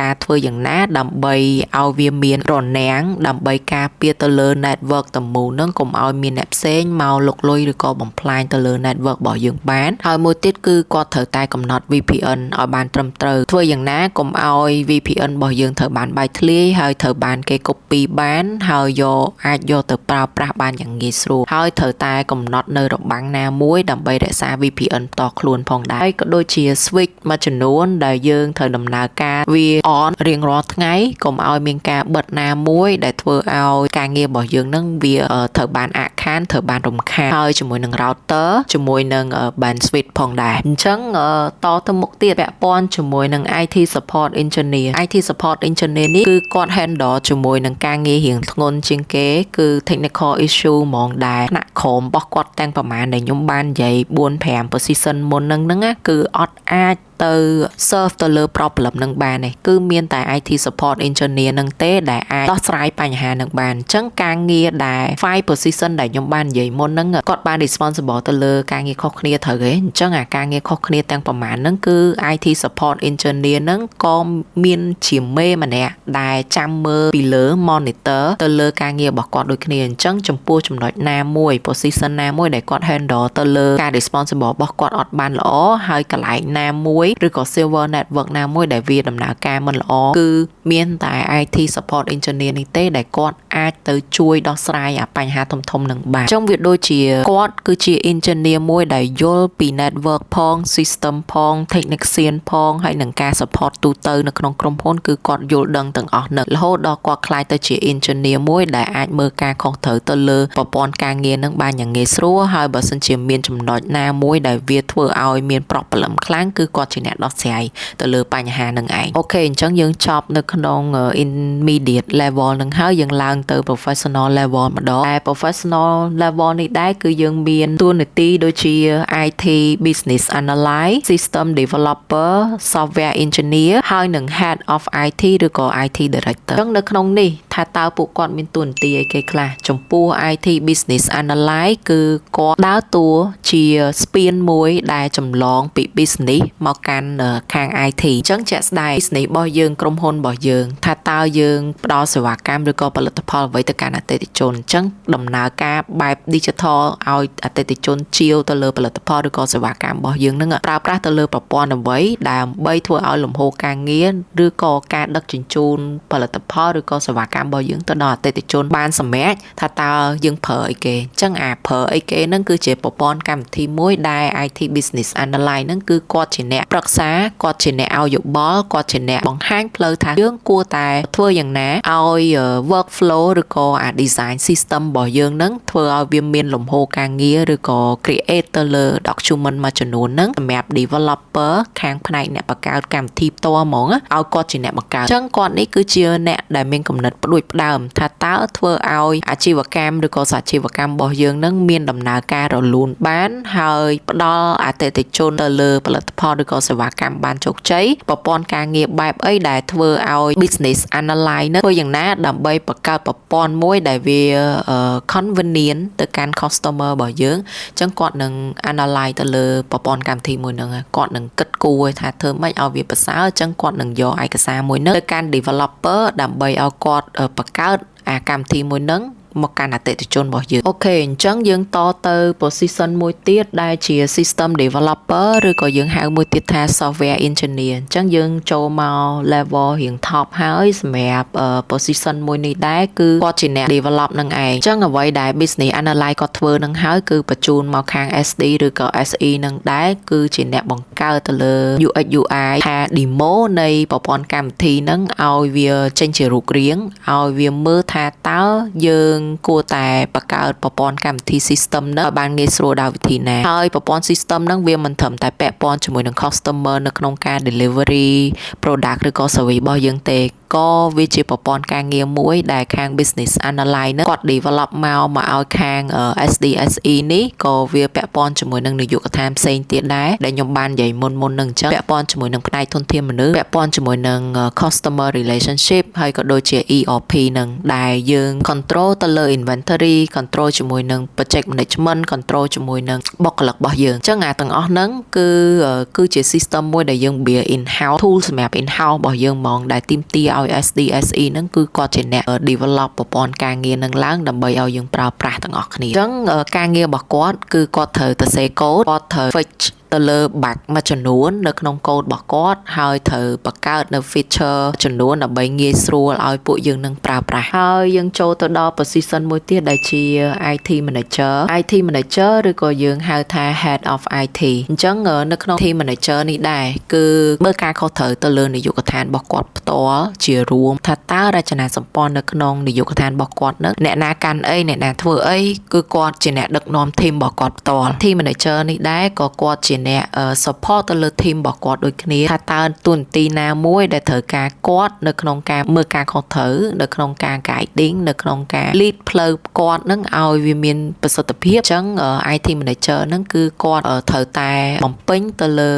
ការធ្វើយ៉ាងណាដើម្បីឲ្យវាមានរនាំងដើម្បីការពារទៅលើ network ទាំងមូលហ្នឹងកុំឲ្យមានអ្នកផ្សេងមកលុកលុយឬក៏បំផ្លាញទៅលើ network របស់យើងបានហើយមួយទៀតគឺគាត់ត្រូវតែកំណត់ VPN ឲ្យបានត្រឹមត្រូវធ្វើយ៉ាងណាកុំឲ្យ VPN របស់យើងត្រូវបានបែកធ្លាយហើយត្រូវបានគេ copy បានហើយអាចយកទៅប្រើប្រាស់បានយ៉ាងងាយស្រួលហើយត្រូវតែកំណត់នៅរបាំងណាមួយដើម្បីរក្សា VPN ផ្ទាល់ខ្លួនផងដែរហើយក៏ដូចជា switch មួយចំនួនដែលយើងត្រូវដំណើរការវា on រៀងរាល់ថ្ងៃកុំឲ្យមានការបិទណាមួយដែលធ្វើឲ្យការងាររបស់យើងនឹងវាត្រូវបានអាក់ខានត្រូវបានរំខានហើយជាមួយនឹង router ជាមួយនឹង bandwidth ផងដែរអញ្ចឹងតទៅមុខទៀតពាក់ព័ន្ធជាមួយនឹង IT support engineer នេះគឺគាត់ handle ជាមួយនឹងការងាររៀងធ្ងន់ជាងគេគឺ technical issue ហ្មងដែរថ្នាក់ក្រុមរបស់គាត់ទាំងប្រមាណដែលខ្ញុំបាននិយាយ 4-5 position មុនហ្នឹងគឺអត់អាចទៅ serve ទៅលើ problem នឹងបានទេគឺមានតែ IT support engineer នឹងទេដែលអាចដោះស្រាយបញ្ហានឹងបានអញ្ចឹងការងារដែល 5 position ដែលខ្ញុំបាននិយាយមុនហ្នឹងគាត់បាន responsible ទៅលើការងារខុសគ្នាត្រូវទេអញ្ចឹងការងារខុសគ្នាទាំងប្រមាណហ្នឹងគឺ IT support engineer ហ្នឹងក៏មានជាមេម្នាក់ដែលចាំមើលពីលើ monitor ទៅលើការងាររបស់គាត់ដូចគ្នាអញ្ចឹងចំពោះចំណុចណាមួយ position ណាមួយដែលគាត់ handle ទៅលើការ responsible របស់គាត់អត់បានល្អហើយកន្លែងណាមួយឬក៏ server network ណាមួយដែលវាដំណើរការមិនល្អគឺ មានតែ IT support engineer នេះទេដែលគាត់អាចទៅជួយដោះស្រាយអាបញ្ហាធំៗនឹងបានអញ្ចឹងវាដូចជាគាត់គឺជា engineer មួយដែលយល់ពី network ផង system ផង technician ផងហើយនឹងការ support ទូទៅនៅក្នុងក្រុមហ៊ុនគឺគាត់យល់ដឹងទាំងអស់នោះរហូតដល់គាត់ខ្លាយទៅជា engineer មួយដែលអាចមើលការខុសត្រូវទៅលើប្រព័ន្ធការងារនឹងបានយ៉ាងងាយស្រួលហើយបើសិនជាមានចំណុចណាមួយដែលវាធ្វើឲ្យមាន problem ខ្លាំងគឺគាត់ជាអ្នកដោះស្រាយទៅលើបញ្ហានឹងឯងអូខេអញ្ចឹងយើងចប់នៅក្នុង intermediate level នឹងហើយយើងឡើងទៅ professional level ម្ដងតែ professional level នេះដែរគឺយើងមានតួនាទីដូចជា IT business analyst system developer software engineer ហើយនឹង head of IT ឬក៏ IT director អញ្ចឹងនៅក្នុងនេះថាតើពួកគាត់មានតួនាទីអីគេខ្លះចំពោះ IT business analyst គឺគាត់ដើរតួជាស្ពានមួយដែលចម្លងពី business មកកាន់ខាង IT អញ្ចឹងជាក់ស្ដែង business របស់យើងក្រុមហ៊ុនរបស់យើងថាតើយើងផ្ដល់សេវាកម្មឬក៏ផលិតផលអ្វីទៅកាន់អតិថិជនអញ្ចឹងដំណើរការបែប digital ឲ្យអតិថិជនជាវទៅលើផលិតផលឬក៏សេវាកម្មរបស់យើងនឹងប្រើប្រាស់ទៅលើប្រព័ន្ធអ្វីដើម្បីធ្វើឲ្យលំហូរការងារឬក៏ការដឹកជញ្ជូនផលិតផលឬក៏សេវាកម្មរបស់យើងទៅដល់អតិថិជនបានសម្រេចថាតើយើងប្រើអីគេអញ្ចឹងអាប្រើអីគេហ្នឹងគឺជាប្រព័ន្ធកម្មវិធីមួយដែល IT business analyst ហ្នឹងគឺគាត់ជាអ្នកប្រឹក្សាគាត់ជាអ្នកឲ្យយោបល់គាត់ជាអ្នកបង្ហាញផ្លូវថាយើងគួរតែធ្វើយ៉ាងណាឲ្យ workflow ឬក៏អា design system របស់យើងហ្នឹងធ្វើឲ្យវាមានលំហូរការងារឬក៏ create ទៅលើ document មួយចំនួនហ្នឹងសម្រាប់ developer ខាងផ្នែកអ្នកបង្កើតកម្មវិធីផ្ទាល់ហ្មងឲ្យគាត់ជាអ្នកបង្កើតអញ្ចឹងគាត់នេះគឺជាអ្នកដែលមានគំនិតផ្ដួចផ្ដើមថាតើធ្វើឲ្យអាជីវកម្មឬក៏សហជីវកម្មរបស់យើងនឹងមានដំណើរការរលូនបានហើយផ្ដល់អតិថិជនទៅលើផលិតផលឬក៏សេវាកម្មបានជោគជ័យប្រព័ន្ធការងារបែបអីដែលធ្វើឲ្យ business analyst នឹងធ្វើយ៉ាងណាដើម្បីបង្កើតប្រព័ន្ធមួយដែលវា convenient ទៅកាន់ customer របស់យើងអញ្ចឹងគាត់នឹង analyze ទៅលើប្រព័ន្ធកម្មវិធីមួយហ្នឹងគាត់នឹងគិតគូរថាធ្វើម៉េចឲ្យវាប្រសើរអញ្ចឹងគាត់នឹងយកឯកសារមួយហ្នឹងទៅកាន់ developer ដើម្បីឲ្យគាត់បង្កើតអាកម្មវិធីមួយហ្នឹងមកកាន់អតិថិជនរបស់យើងអូខេអញ្ចឹងយើងតទៅ position មួយទៀតដែលជា system developer ឬក៏យើងហៅមួយទៀតថា software engineer អញ្ចឹងយើងចូលមក level រៀង top ហើយសម្រាប់ position មួយនេះដែរគឺគាត់ជាអ្នក develop នឹងឯងអញ្ចឹងអ្វីដែល business analyst គាត់ធ្វើនឹងហើយគឺបញ្ជូនមកខាង SD ឬក៏ SE នឹងដែរគឺជាអ្នកបង្កើតទៅលើ UX UI ថា demo នៃប្រព័ន្ធកម្មវិធីហ្នឹងឲ្យវាចេញជារូបរាងឲ្យវាមើលថាតើយើងគួរតែបង្កើតប្រព័ន្ធកម្មវិធី system នោះឲ្យបានងាយស្រួលដោយវិធីណាហើយប្រព័ន្ធ system ហ្នឹងវាមិនត្រឹមតែពាក់ព័ន្ធជាមួយនឹង customer នៅក្នុងការ delivery product ឬក៏ service របស់យើងទេក៏វាជាប្រព័ន្ធការងារមួយដែលខាង business analyst ហ្នឹងគាត់ develop មកឲ្យខាង SDSE នេះក៏វាពាក់ព័ន្ធជាមួយនឹងនយោបាយកថាផ្សេងទៀតដែរដែលខ្ញុំបាននិយាយមុននឹងអញ្ចឹងពាក់ព័ន្ធជាមួយនឹងផ្នែកធនធានមនុស្សពាក់ព័ន្ធជាមួយនឹង customer relationship ហើយក៏ដូចជា ERP នឹងដែលយើង control ទៅលើ inventory control ជាមួយនឹង project management control ជាមួយនឹងបុគ្គលិករបស់យើងអញ្ចឹងអាទាំងអស់ហ្នឹងគឺជា system មួយដែលយើង build in house tool សម្រាប់ in house របស់យើងហ្មងដែលទីមទីឲ្យ SDSE ហ្នឹងគឺគាត់ជាអ្នក develop ប្រព័ន្ធការងារនឹងឡើងដើម្បីឲ្យយើងប្រើប្រាស់ទាំងអស់គ្នាអញ្ចឹងការងាររបស់គាត់គឺគាត់ត្រូវទៅសេកូដគាត់ត្រូវ fix ទៅលើ bug មួយចំនួននៅក្នុងកូដរបស់គាត់ហើយត្រូវបង្កើតនៅ feature ចំនួនដើម្បីងាយស្រួលឲ្យពួកយើងនឹងប្រើប្រាស់ហើយយើងចូលទៅដល់ position មួយទៀតដែលជា IT manager ឬក៏យើងហៅថា head of IT អញ្ចឹងនៅក្នុង team manager នេះដែរគឺមើលការខុសត្រូវទៅលើនាយកដ្ឋានរបស់គាត់ផ្ទាល់ជារួមថាតើរចនាសម្ព័ន្ធនៅក្នុងនាយកដ្ឋានរបស់គាត់នឹងអ្នកណាកាន់អីអ្នកណាធ្វើអីគឺគាត់ជាអ្នកដឹកនាំ team របស់គាត់ផ្ទាល់ team manager នេះដែរក៏គាត់ជាអ្នក support ទៅលើ team របស់គាត់ដូចគ្នាថាតើតួនាទីណាមួយដែលត្រូវការគាត់នៅក្នុងការមើលការខុសត្រូវនៅក្នុងការ guiding នៅក្នុងការ lead ផ្លូវគាត់នឹងឲ្យវាមានប្រសិទ្ធភាពអញ្ចឹង IT manager នឹងគឺគាត់ត្រូវតែបំពេញទៅលើ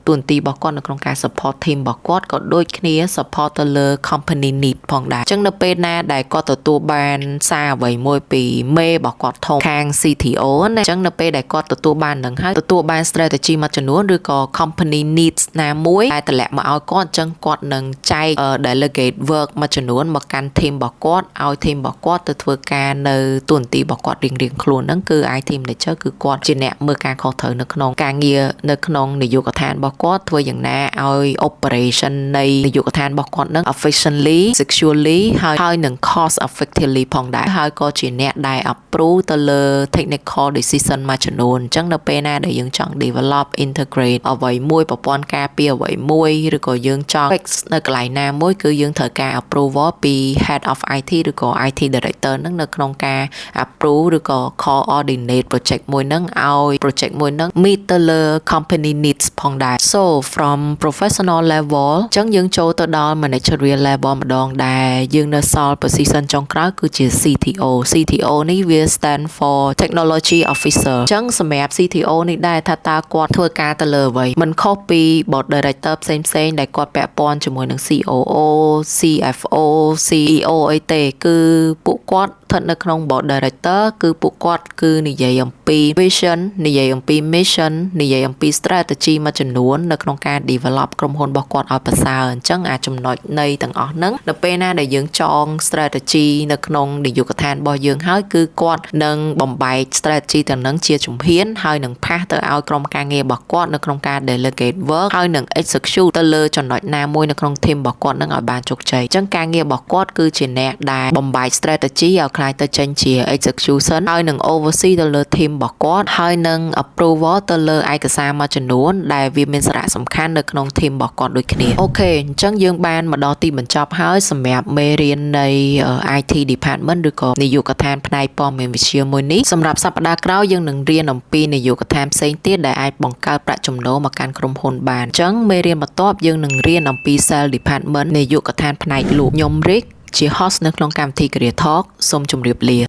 តួនាទីរបស់គាត់នៅក្នុងការ support team របស់គាត់ក៏ដូចគ្នា support ទៅលើ company need ផងដែរអញ្ចឹងនៅពេលណាដែលគាត់ទទួលបានសារអ្វីមួយពីមេរបស់គាត់ធំខាង CTO ណាអញ្ចឹងនៅពេលដែលគាត់ទទួលបាននឹងហើយទទួលបាន strategy strategy មួយចំនួនឬក៏ company needs ណាមួយតែតម្លាក់មកឲ្យគាត់អញ្ចឹងគាត់នឹងចែក delegate work មួយចំនួនមកកាន់ team របស់គាត់ឲ្យ team របស់គាត់ទៅធ្វើការនៅទូនទីរបស់គាត់រៀងៗខ្លួនហ្នឹងគឺ IT manager គឺគាត់ជាអ្នកមើលការខុសត្រូវនៅក្នុងការងារនៅក្នុងនាយកដ្ឋានរបស់គាត់ធ្វើយ៉ាងណាឲ្យ operation នៃនាយកដ្ឋានរបស់គាត់ហ្នឹង efficiently securely ហើយនឹង cost effectively ផងដែរហើយក៏ជាអ្នកដែល approve ទៅលើ technical decision មួយចំនួនអញ្ចឹងនៅពេលណាដែលយើងចង់ develop integrate អ្វីមួយប្រព័ន្ធការពារអ្វីមួយឬក៏យើងចង់ fix នៅកន្លែងណាមួយគឺយើងត្រូវការ approval ពី head of IT ឬក៏ IT director ហ្នឹងនៅក្នុងការ approve ឬក៏ coordinate project មួយហ្នឹងឲ្យ project មួយហ្នឹង meet ទៅលើ company needs ផងដែរ so from professional level អញ្ចឹងយើងចូលទៅដល់ managerial level ម្ដងដែរយើងនៅសល់ position ចុងក្រោយគឺជា CTO នេះវា stand for technology officer អញ្ចឹងសម្រាប់ CTO នេះដែរថាតើគាត់ធ្វើការទៅលើអ្វីមិនខុសពី board director ផ្សេងៗដែលគាត់ពាក់ព័ន្ធជាមួយនឹង COO CFO CEO អីទេគឺពួកគាត់ស្ថិតនៅក្នុង board director គឺពួកគាត់គឺនិយាយអំពី vision និយាយអំពី mission និយាយអំពី strategy មួយចំនួននៅក្នុងការ develop ក្រុមហ៊ុនរបស់គាត់ឲ្យប្រសើរអញ្ចឹងអាចចំណុចនៃទាំងអស់ហ្នឹងនៅពេលណាដែលយើងចង strategy នៅក្នុងនាយកដ្ឋានរបស់យើងហើយគឺគាត់នឹងបំបែក strategy ទាំងហ្នឹងជាជំហានហើយនឹងផាសទៅឲ្យក្រុមការងាររបស់គាត់នៅក្នុងការ delegate work ហើយនឹង execute ទៅលើចំណុចណាមួយនៅក្នុង team របស់គាត់នឹងឲ្យបានជោគជ័យអញ្ចឹងការងាររបស់គាត់គឺជាអ្នកដែលបំបែក strategy ឲ្យคล้ายទៅចេញជា execution ហើយនឹង oversee ទៅលើ team របស់គាត់ហើយនឹង approval ទៅលើឯកសារមួយចំនួនដែលវាមានសារៈសំខាន់នៅក្នុង team របស់គាត់ដូចគ្នាអូខេអញ្ចឹងយើងបានមកដល់ទីបញ្ចប់ហើយសម្រាប់មេរៀននៃ IT department ឬក៏នាយកដ្ឋានផ្នែកព័ត៌មានវិទ្យាមួយនេះសម្រាប់សប្តាហ៍ក្រោយយើងនឹងរៀនអំពីនាយកដ្ឋានផ្សេងទៀតដែលអាចបង្កើតប្រាក់ចំណូលមកកាន់ក្រុមហ៊ុនបានអញ្ចឹងមេរៀនបន្ទាប់យើងនឹងរៀនអំពី sales department នាយកដ្ឋានផ្នែកលក់ខ្ញុំរិកជា host នៅក្នុងកម្មវិធី Career Talk សូមជម្រាបលា